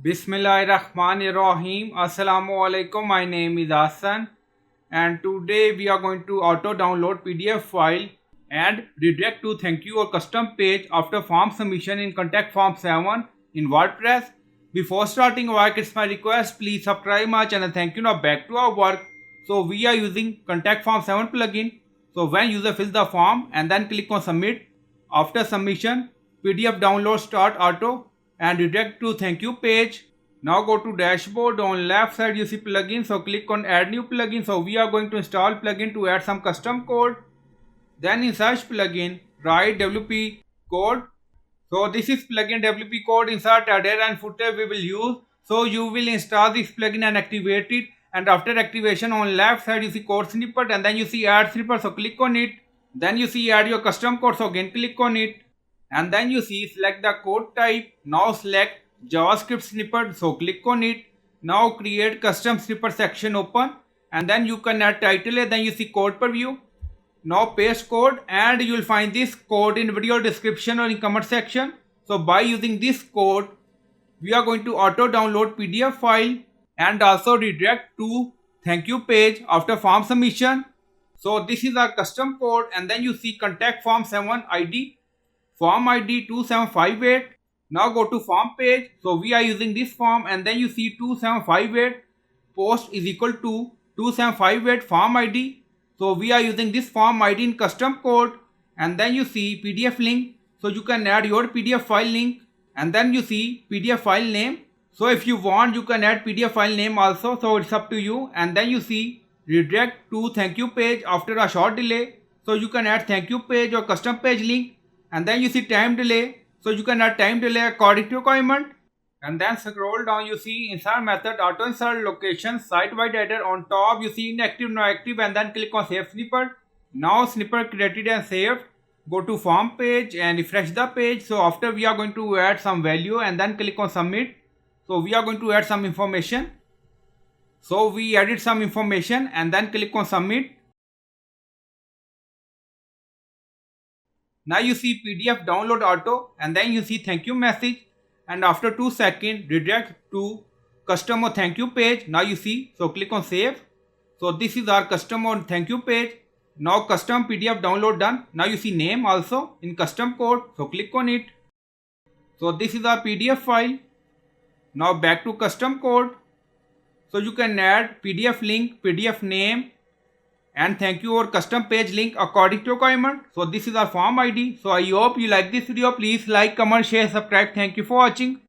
Bismillahirrahmanirrahim. Assalamu alaikum. My name is Hassan, and today we are going to auto download PDF file and redirect to thank you or custom page after form submission in contact form 7 in WordPress. Before starting work, it's my request, please subscribe my channel. Thank you. Now back to our work. So we are using contact form 7 plugin. So when user fills the form and then click on submit, after submission PDF download start auto and redirect to thank you page. Now go to dashboard. On left side you see plugin, so click on add new plugin. So we are going to install plugin to add some custom code. Then in search plugin write WP code. So this is plugin WP code. Insert header and footer we will use. So you will install this plugin and activate it, and after activation on left side you see code snippet and then you see add snippet, so click on it. Then you see add your custom code, so again click on it, and then you see select the code type. Now select JavaScript snippet, so click on it. Now create custom snippet section open, and then you can add title, and then you see code preview. Now paste code, and you will find this code in video description or in comment section. So by using this code we are going to auto download PDF file and also redirect to thank you page after form submission. So this is our custom code, and then you see contact form 7 ID, form ID 2758. Now go to form page. So we are using this form, and then you see 2758 post is equal to 2758 form ID. So we are using this form ID in custom code, and then you see PDF link. So you can add your PDF file link, and then you see PDF file name. So if you want you can add PDF file name also, so it's up to you. And then you see redirect to thank you page after a short delay. So you can add thank you page or custom page link, and then you see time delay. So you can add time delay according to requirement. And then scroll down, you see insert method auto insert location site wide header. On top you see inactive now active, and then click on save snippet. Now snippet created and saved. Go to form page and refresh the page. So after we are going to add some value and then click on submit. So we are going to add some information. So we added some information and then click on submit. Now you see PDF download auto, and then you see thank you message, and after 2 seconds redirect to customer thank you page. Now you see, so click on save. So this is our customer thank you page. Now custom PDF download done. Now you see name also in custom code, so click on it. So this is our PDF file. Now back to custom code. So you can add PDF link, PDF name, and thank you or custom page link according to requirement. So this is our form ID. So I hope you like this video. Please like, comment, share, subscribe. Thank you for watching.